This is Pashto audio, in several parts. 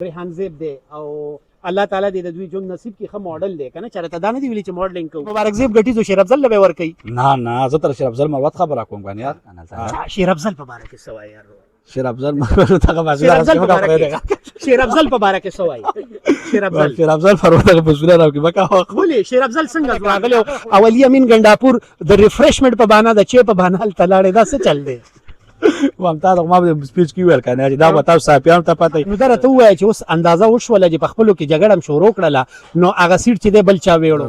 ریحان زیب دی او الله تعالی دې د دوی ژوند نصیب کړي ښه موډل دی که نه چېرته دا نه دي ویلي چې موډلینګ کوو مبارک زیب ګټیزو شیر افضل له به ورکوي نه زه تر شیر افضل مروت خبره کوم کنه یار شیر افضل په باره کې څه وایي یار شیر افضل مروت هغه باسي شیر افضل په باره کې څه وایي شیر افضل مروت هغه بسوله راوکي بکا ولې شیر افضل څنګه راغلی او علي امین ګنډاپور د ریفریشمنټ په بهانه د چای په بهانه هلته لاړې دا څه چل دی وامتا د ما په سپیچ کې ویل کنه دا به تاسو صاحبانو ته پته نو دا راته ووایه چې اوس اندازه وشوله چې په خپلو کې جګړه هم شروع کړله نو هغه سیټ چې دی بل چا ویړو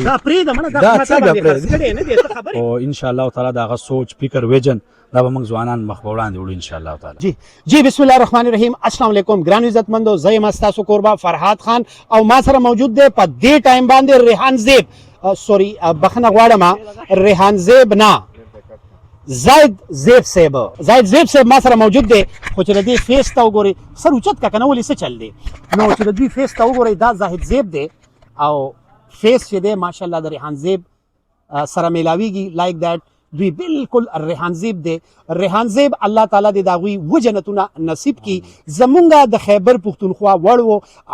دا پرېږده مړه دا څنګه خرڅ کړی نه دی څه خبرې او ان شاء الله تعالی دا هغه سوچ فکر ویژن دا به موږ ځوانان مخ په وړاندې وړو ان شاء الله تعالی جی بسم الله الرحمن الرحیم السلام علیکم ګران عزتمندو زه یم ستاسو کوربه فرهاد خان او ما سره موجود دی په دې ټایم باندې ریحان زیب سوري بخښنه غواړم ریحان زیب نه زاید زیب صاحب ما سره موجود دی خو چې د دې فیس ته وګورئ سر اوچت که که نه ولې څه چل دی نو چې د دوی فیس ته وګورئ دا زاهد زیب دی او فیس چې دی ماشاءالله د ریحان زیب سره میلاویږي لایک دیٹ دوی بالکل ریحان زیب دی ریحان زیب الله تعالی دې د هغوی وجنتونه نصیب کړي زمونږ د خیبر پښتونخوا وړ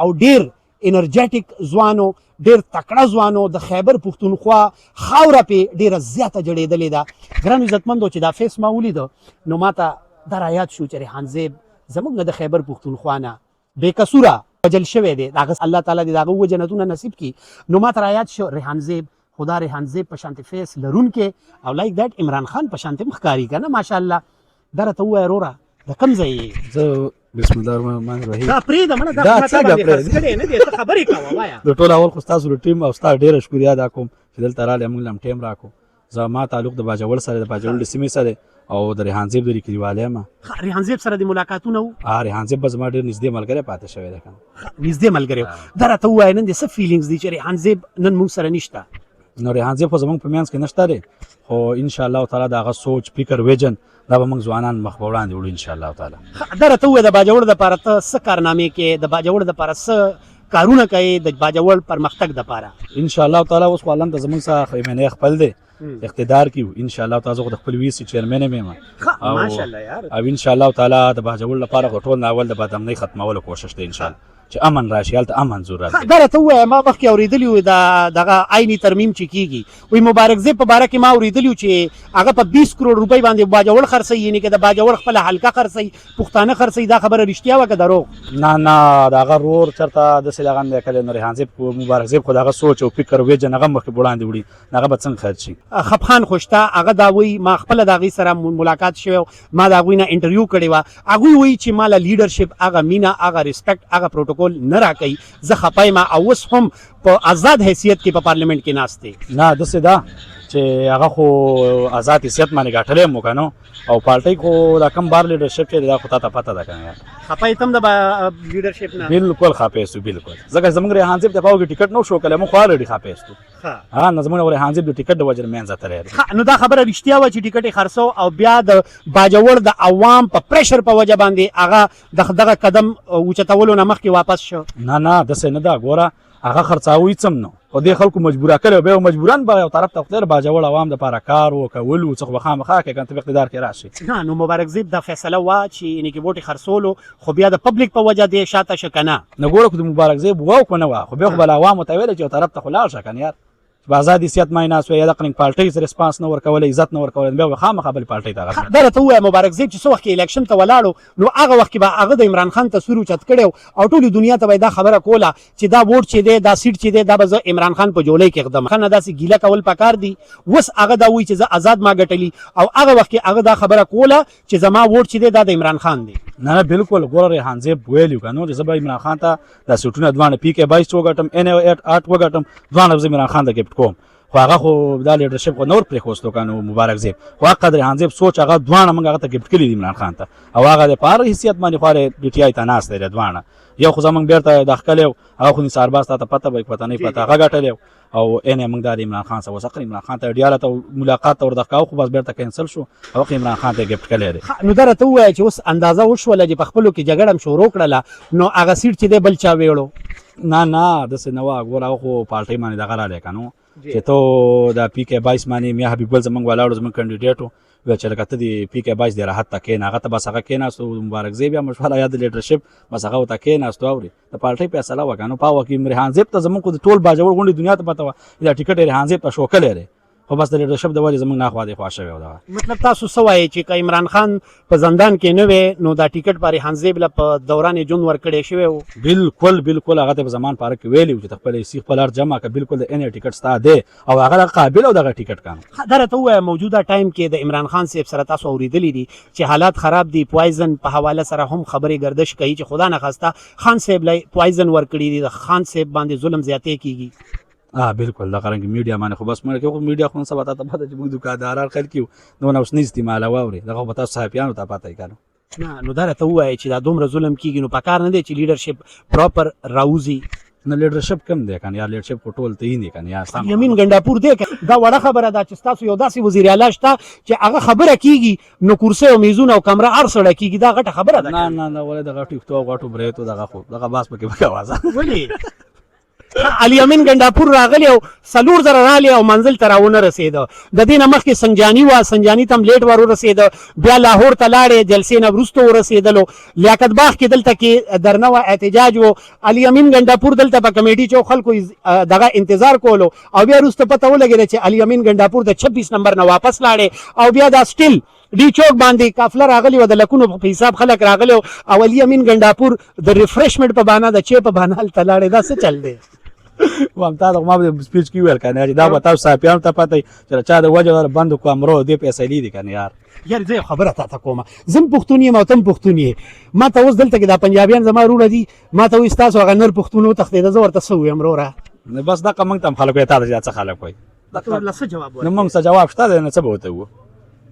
او ډېر انرجیټک ځوانو ډېر تکړه ځوانو د خیبر پښتونخوا خاوره پې ډېره زیاته جوړېدلې ده ګرانو عزتمندو چې دا فیس ما ولیده نو ما ته دا رایاد شو چې ریحان زیب زموږ د خیبر پښتونخوا نه بې قصوره وجل شوی دی د هغه الله تعالی دې د هغه وجنتونه نصیب کړي نو ما ته رایاد شو ریحان زیب خدا ریحان زیب په شانتې فیس لرونکې او لایک دیټ عمران خان په شانتې هم ښکاري که نه ماشاءالله دا راته ووایه وروره د کوم ځای زه بسم الله الرحمن الرحیم دا پرېږده مړه دا څنګه خرڅ کړی نه دی څه خبرې کوه وایه د ټول اول خو ستاسو د ټیم او ستا ډېره شکریا ادا کوم چې دلته راغلی موږ له هم ټیم راکړو زما تعلق د باجوړ سره د باجوړ د سیمې سره او د ریحان زیب د کلیوالۍ یم ریحان زیب سره د ملاقاتونه وو ریحان زیب به زما ډېر نږدې ملګری پاتې شوی دی که نږدې ملګری دا راته ووایه نن دې څه فیلینګز دي چې ریحان زیب نن موږ سره نشته نو ریحان زیب خو زموږ په منځ کې نشته دی خو ان شاء الله تعالی د هغه سوچ فکر ویژن دا به موږ ځوانان مخ په وړاندې وړو ان شاء الله تعالی دا راته ووایه د باجوړ دپاره ته څه کارنامې کې د باجوړ دپاره څه کارونه کوي د باجوړ پرمختګ دپاره ان شاء الله تعالی اوس خو الله ته زموږ څخه یمنې خپل دی اقتدار کیو ان شاء الله تعالی زه خو د خپل وی سي چیرمن یم ماشاءالله یار او ان شاء الله تعالی د باجوړ لپاره ټول ناول د بدامنۍ ختمولو کوشش دی ان شاء الله چې امن راشي هلته امن زور راشي دا راته ووایه ما مخکې اورېدلي وو دغه عیني ترمیم چې کېږي وایي مبارک زیب په باره کې ما اورېدلي وو چې هغه په 20 کروڑ روپۍ باندې باجوړ خرڅوي یعنې که د باجوړ خپله حلقه خرڅوي پښتانه خرڅوي دا خبره رښتیا وه که دروغ نه د هغه رور چېرته داسې دغه نه دی کړی نو ریحان زیب مبارک زیب خو د هغه سوچ او فکر ویژن هغه مخکې وړاندې وړي هغه به څنګه خرڅ شي خفخان خو شته هغه دا وایي ما خپله د هغوی سره ملاقات شوی ما د هغوی نه انټرویو کړې وه هغوی وایي چې ما له لیډرشپ هغه مینه هغه ریسپیکټ هغه پروټوکول نه راکوي زه خپه یم او اوس هم په آزاد حیثیت کې په پارلیمنټ کې ناست دی نه داسې ده چې هغه خو آزاد حیثیت باندې ګټلی یم که نو او پارټۍ خو دا کم بار لیډرشپ چې دا خو تا ته پته ده که نه خپه یې ته هم د لیډرشپ نه بالکل خپه یستو بالکل ځکه زموږ ریحان زیب دفاع کې ټیکټ نو شو کړی موږ خو الرېډي خپه یستو نه زموږ ریحان زیب د ټیکټ د وجې نه منځه تللی دی نو دا خبره رښتیا وه چې ټیکټ یې خرڅو او بیا د باجوړ د عوام په پریشر په وجه باندې هغه دغه قدم اوچتولو نه مخکې واپس شو نه داسې نه ده ګوره هغه خرڅاوي څه نه او دې خلکو مجبوره کړی بیا مجبوران به یو طرف ته خپل باجوړ عوام دپاره کار وکول و څه خو به خامخا کوي که ته په اقتدار کې راشي نه نو مبارک زیب دا فیصله وه چې یعنې کې بوټې خرڅولو خو بیا د پبلیک په وجه دې شاته شه که نه نه ګوره خو د مبارک زیب وه که نه وه خو بیا خو به له عوامو ته ویلی چې یو طرف ته خو لاړ شه که نه یار په ازاد حیثیت ما ناست وی یا د قرنګ پارټۍ ریسپانس نه ورکولی عزت نه ورکولی بیا به خامخا بلې پارټۍ ته راغلی دا راته ووایه مبارک زیب چې څه وخت کې الیکشن ته ولاړو نو هغه وخت کې به هغه د عمران خان تصویر اوچت کړی او ټولې دنیا ته به یې دا خبره کوله چې دا ووټ چې دی دا سیټ چې دی دا به زه عمران خان په جولۍ کې اقدم ښه نه داسې ګیله کول پکار دي اوس هغه دا وایي چې زه آزاد ما ګټلي او هغه وخت کې هغه دا خبره کوله چې زما ووټ چې دی دا د عمران خان دی نه بالکل ګوره ریحان زیب ویلي که نو چې زه به عمران خان ته دا سیټونه دواړه پی کې 22 وګټم ان 8 وګټم دواړه به زه عمران خان ته ګفټ کوم خو هغه خو دا لیډرشپ خو نور پرېښوستو که نو مبارک زیب خو هغه قدر ریحان زیب سوچ هغه دواړه موږ هغه ته ګفټ کړي دي عمران خان ته او هغه د په هر حیثیت باندې خو ډي ټي آی ته ناست دی دواړه یو خو زموږ بیرته داخلي هغه خو نثار باز ته پته به پته نه پته هغه ګټلی او ان موږ د عمران خان سره وسقر عمران خان ته ډیاله ته ملاقات ته وردښکاو خو بس بیرته کینسل شو او عمران خان ته ګفټ کړی دی نو دا راته ووایه چې اوس اندازه وشوله چې په خپلو کې جګړه هم شروع کړله نو هغه سیټ چې دی بل چا ویړو نه داسې نه وه ګوره هغه خو پارټۍ باندې دغه رالی که نو چې ته د پی کې 22 باندې میا حبیب ګل زموږ ولاړو زموږ کینډیډیټ ویل چې لکه ته د پی کې 22 د راحت ته کېنه هغه ته بس هغه کېناستو مبارک زیب یا مشوره یا د لیډرشپ بس هغه ورته کېناستو اوري د پارټۍ فیصله وکړه نو په هغه کې ریحان زیب ته زموږ خو د ټول باجوړ غونډې دنیا ته پته وه دا ټیکټ یې ریحان زیب ته شوکلی دی خو بس د لیډرشپ د وجې زموږ ناخوا دې خوا شوی و دغه مطلب تاسو څه وایئ چې که عمران خان په زندان کې نه وی نو دا ټیکټ په ریحان زیب له په دوران ژوند ورکړی شوی و بالکل هغه ته په زمان پاره کې ویلي چې خپل سی خپل ار جمع که بالکل د ان ټیکټ ستا دی او هغه قابل او دغه ټیکټ کانو دا راته ووایه موجوده ټایم کې د عمران خان صاحب سره تاسو اورېدلی دي چې حالات خراب دي پوایزن په حواله سره هم خبرې گردش کوي چې خدا نخواسته خان صاحب له پوایزن ورکړي دي د خان صاحب باندې ظلم زیاتې کیږي بالکل دا قرانګ میډیا باندې خو بس مړ کې خو میډیا خو څه پته پته چې موږ دکانداران خلک یو نو اوس نه استعمال واوري دغه پته صحافیانو ته پته کړو نو دا راته ووایه چې دا دومره ظلم کیږي نو پکار نه دی چې لیډرشپ پراپر راوځي نو لیډرشپ کم دی کنه یا لیډرشپ په ټول ته نه کنه یا سم یمین ګنډاپور دی دا وړه خبره ده چې تاسو یو داسې وزیر اعلی شته چې هغه خبره کیږي نو کرسي او میزونه او کمره هر سړی کیږي دا غټه خبره ده نه ولې دغه ټیکټو غټو بریتو دغه خو دغه باس پکې بکوازه ولی علي امین ګنډاپور راغلی او 4000 رالی او منزل ته راونه رسېده د دې نه مخکې سنجاني وه سنجاني ته هم لیټ ور ورسېده بیا لاهور ته لاړې جلسې نه وروسته ورسېدلو لیاقت باغ کې دلته کې درنه وه احتجاج و علي امین ګنډاپور دلته په کمیټي چې خلکو دغه انتظار کولو او بیا وروسته پته ولګېده چې علي امین ګنډاپور د 26 نمبر نه واپس لاړې او بیا دا سټیل ډي چوک باندې قافله راغلی و د لکونو په حساب خلک راغلی او علي امین ګنډاپور د ریفریشمنټ په بهانه د چای په بهانه هلته لاړې دا څه چل دی وام تا د ما د سپیچ کې ویل کنه چې دا به تاسو صاحبانو ته پته چې چا د وجه بند کو امرو دی پیسې لیدي کنه یار زه خبره تا کومه زم پښتون یم او تم پښتون یې ما ته اوس دلته کې دا پنجابیان زما وروڼه دي ما ته وایي ستاسو هغه نر پښتون وتښتېده زه ورته څه ووایم وروره بس دغه موږ ته هم خلک وایي تا د څه خلک وایي له څه جواب نو موږ څه جواب شته دی نه څه به ورته ووایو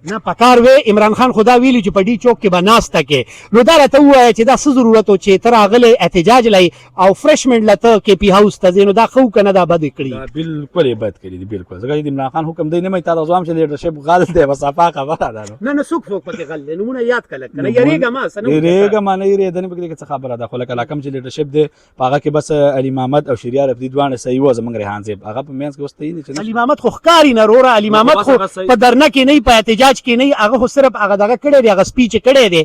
نه پکار وی عمران خان خدا ویلی چې په ډي چوک کې به ناسته کې نو دا راته ووایه چې دا څه ضرورت و چې ته راغلی احتجاج لای او فرشمنټ له ته کې پی هاوس ته ځې نو دا ښه که نه دا بد کړي دا بالکل یې بد کړي دي بالکل ځکه چې د عمران خان حکم دی نه مې تا ته زوام چې لیډرشپ غلط دی بس صفا خبره ده نه څوک پکې غل دی نومونه یاد کړه کنه یریږه ما سنو یریږه ما نه یریږه نه پکې څه خبره ده خو لکه کوم چې لیډرشپ دی هغه کې بس علي محمد او شریار افدی دوانه صحیح و زمونږ ریحان زیب هغه په مینس کې اوس ته نه علي محمد خو ښکاری نه روره علي محمد خو په درنه کې نه په احتجاج کې نه هغه صرف هغه دغه کړی دی هغه سپیچ کړی دی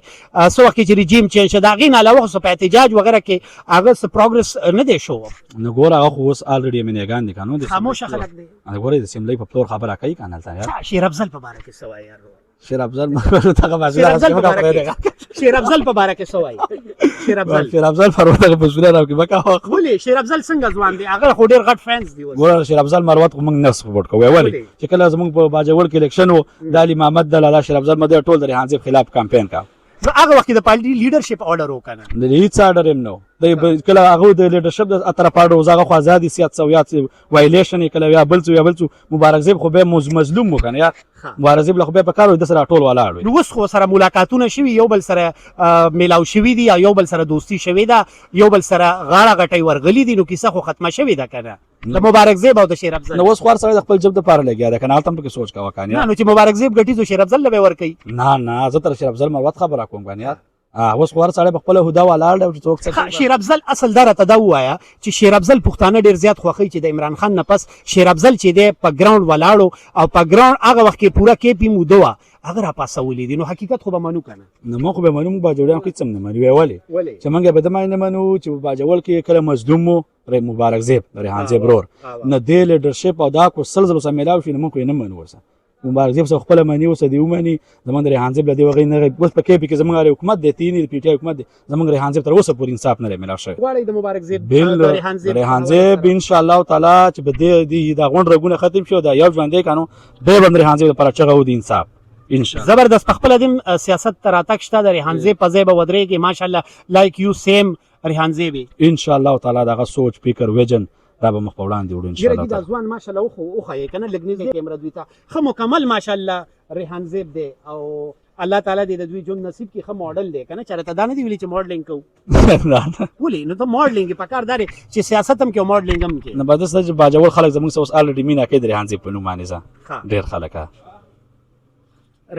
څه وخت چې رژیم چینج شو د هغې نه علاوه خو په احتجاج وغیره کې هغه څه پروګرس نه دی شو نو ګوره هغه خو اوس الریډي امنیګان دي که نو خاموشه خلک دی ګوره د سیملۍ په پلور خبره کوي که نه هلته شیر افضل په باره کې څه وایي یار شیر افضل دغه شیر افضل په باره کې څه وایي شیر افضل فروته په سوله راوکې بکا ولې شیر افضل څنګه ځوان دی هغه خو ډېر غټ فینس دی ګوره شیر افضل مروت خو موږ نه سپورټ کوو ولې چې کله زموږ په باجوړ کې الیکشن و د علي محمد د لالا شیر افضل مده ټول د ریحان زیب خلاف کمپاین کا نو هغه وخت د پارټي لیډرشپ آرډر وکنه د هیڅ آرډر هم نو د کله هغه د لیډرشپ د اتر پاړو زغه خو آزادي سیاست سویات وایلیشن کله یا بل څه مبارک زیب خو به مظلوم وکنه یار مبارک زیب خو به په کارو د سره ټول ولاړ نو اوس خو سره ملاقاتونه شوي یو بل سره میلاو شوي دي یا یو بل سره دوستی شوي ده یو بل سره غاړه غټۍ ورغلي دي نو کیسه خو ختمه شوي ده کنه د مبارک زیب او د شیر افضل نو اوس خو سره د خپل جب د پاره لګیا ده کنه تم په سوچ کا وکانه نو چې مبارک زیب غټي زو شیر افضل له ور کوي نه زه تر شیر افضل مروت خبره کوم کنه یار اوس خو سره په خپل هدا ولاړ او څوک څه شیر افضل اصل دره ته دا وایا چې شیر افضل پښتانه ډیر زیات خوخی چې د عمران خان نه پس شیر افضل چې دی په ګراوند ولاړو او په ګراوند هغه وخت کې پورا کې پی مودوا اگر پاسولې دي نو حقیقت خو به منو کنه نو مخ به منو با جوړیان کې څم نه منو ویلې چې منګه به د ماینه منو چې باجول کې کله مظلوم مبارک زیب ریحان زیب رور نه دی لیډرشپ او دا کو سلسله سم ملاو شي نو مخ نه منو ورسه مبارک زیب څخه خپل مانی وسه دی ومني زمونږ د ریحان زیب لدی وغی نه اوس په کې کې زمونږ حکومت د تینې د پی ټی حکومت زمونږ ریحان زیب تر اوسه پورې انصاف نه ملاو شي غواړي د مبارک زیب ریحان زیب ان شاء الله تعالی چې به د غونډ رګونه ختم شو دا یو ژوندې کانو به بند ریحان زیب لپاره چغه ودی انصاف ان شاء الله زبردست خپل دیم سیاست تر اتک شته د ریحان زیب په ځای به ودرېږي ماشاءالله لایک یو سیم ریحان زیب ان شاء الله تعالی دغه سوچ فکر وجن دا به مخ په وړاندې وړو ان شاء الله تعالی ځوان ماشاءالله خو خو کنه لګنیز کیمرا دوی ته خو مکمل ماشاءالله ریحان زیب دی او الله تعالی دې د دوی جون نصیب کې خو ماډل دی کنه چرته دا نه دی ویلي چې ماډلینګ کوو ولې نو ته ماډلینګ په کار داري چې سیاست هم کې او ماډلینګ هم کې نه بده چې باجوړ خلک زموږ سوس الریډي مینا کې د ریحان زیب په نوم باندې ډېر خلک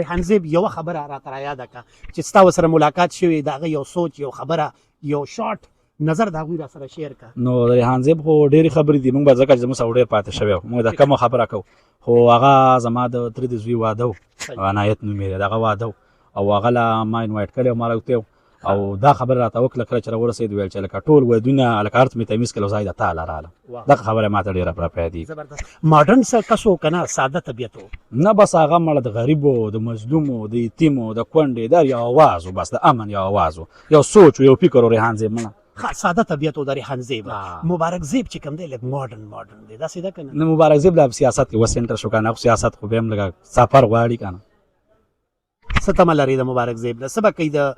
ریحان زیب یو خبره را تر یاد کا چې ستا سره ملاقات شوی دا یو سوچ یو خبره یو شارټ نظر دا غوی را سره شیر کا. نو ریحان زیب خو ډېرې خبرې دي موږ به ځکه چې زموږ سره ډېر پاتې شوی وو موږ د کمه خبره کوو خو هغه زما د تره د زوی واده و عنایت نوم یې دغه واده و او هغه له ما انوایټ کړی ما راته ویل او دا خبره راته وکړه کله چې راورسېد ویل چې لکه ټول ودونه لکه هر څه مې تمیز کړل او زه یې د تا له راغلم دغه خبره ما ته ډېره پوره یادېږي. زبردست ماډرن څه کس و که نه ساده طبیعت و؟ نه بس هغه مړه د غریبو د مظلومو د یتیمو د کونډې دا یو اواز و بس د امن یو اواز و یو سوچ و یو فکر و ریحان زیب مړه ساده طبیعت و د ریحان زیب. مبارک زیب چې کوم دی لږ ماډرن دی داسې ده که نه؟ نه مبارک زیب لا سیاست کې اوس سنټر شو که نه سیاست خو بیا هم لږه سفر غواړي که نه. څه تمه لري د مبارک زیب نه څه به کوي د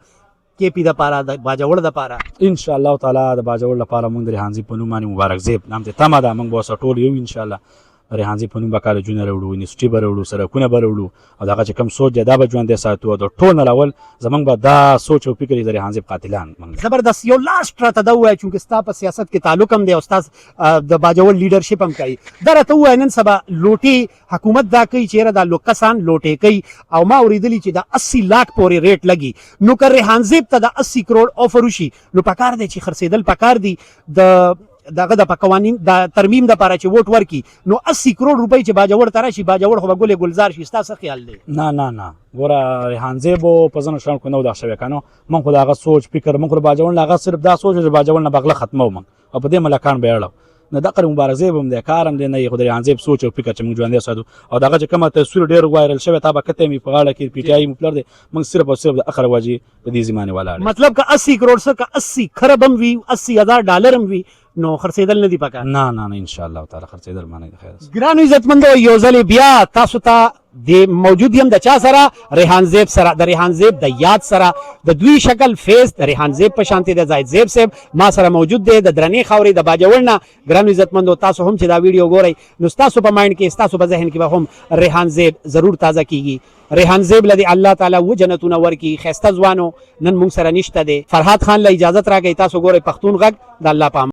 KP دپاره د باجوړ دپاره؟ انشاءالله تعالی د باجوړ لپاره موږ د ریحان زیب په نوم باندې مبارک زیب نام ته تمه ده موږ به ورسره ټول یو انشاءالله ریحان زیب په نوم به کالجونه راوړو یونیورسټي به راوړو سړکونه به راوړو او دغه چې کوم سوچ دی دا به ژوندی ساتو او د ټول نه اول زموږ به دا سوچ او فکر د ریحان زیب قاتلان زبردست. یو لاست راته دا ووایه چونکې ستا په سیاست کې تعلق هم دی او ستا د باجوړ لیډرشپ هم کوي دا راته ووایه نن سبا لوټې حکومت دا کوي چېرې دا کسان لوټې کوي او ما اورېدلي چې د 80 لاک پورې ریټ لګي نو که ریحان زیب ته د 80 کروڑ آفر وشي نو پکار دی چې خرڅېدل پکار دي د دغه د قوانین د ترمیم دپاره چې ووټ ورکړي نو 80 کروڑ روپۍ چې باجوړ ته راشي باجوړ خو به ګلې گلزار شي ستا څه خیال دی؟ نه ګوره ریحان زیب په ځینو شیانو کې نه و دغه شوی که نه موږ خو د هغه سوچ فکر موږ خو د باجوړ نه هغه صرف دا سوچ و چې باجوړ نه بغله ختمو موږ او په دې ملکان به یې اړو نه دغه مبارک زیب هم دی کار هم دی نه یې خو د ریحان زیب سوچ او فکر چې موږ ژوندی ساتو او دغه چې کومه تصویر ډېر وایرل شوی تا به کتی مې په غاړه کې PTI مفلر دی موږ صرف او صرف د اخر وجې په دې زمانې ولاړ مطلب که 80 کروڑ څه که 80 خرب هم وي 80,000 ډالر هم وي نو خرڅېدل نه دي پکار؟ نه انشاءالله تعالی خرڅېدل ما نه دي. خیر ګرانو عزتمندو یو ځلې بیا تاسو ته د موجود یم د چا سره ریحان زیب سره د ریحان زیب د یاد سره د دوی شکل فیس د ریحان زیب په شانتي د زاهد زیب صاحب ما سره موجود دی د درنې خاورې د باجوړ نه. ګرانو عزتمندو تاسو هم چې دا ویډیو ګورئ نو ستاسو په مایند کې ستاسو په ذهن کې به هم ریحان زیب ضرور تازه کیږي. ریحان زیب لدی الله تعالی و جنتونه ورکی خسته ځوانو نن موږ سره نشته دی. فرهاد خان له اجازه راکړئ تاسو ګورئ پښتون غږ د الله په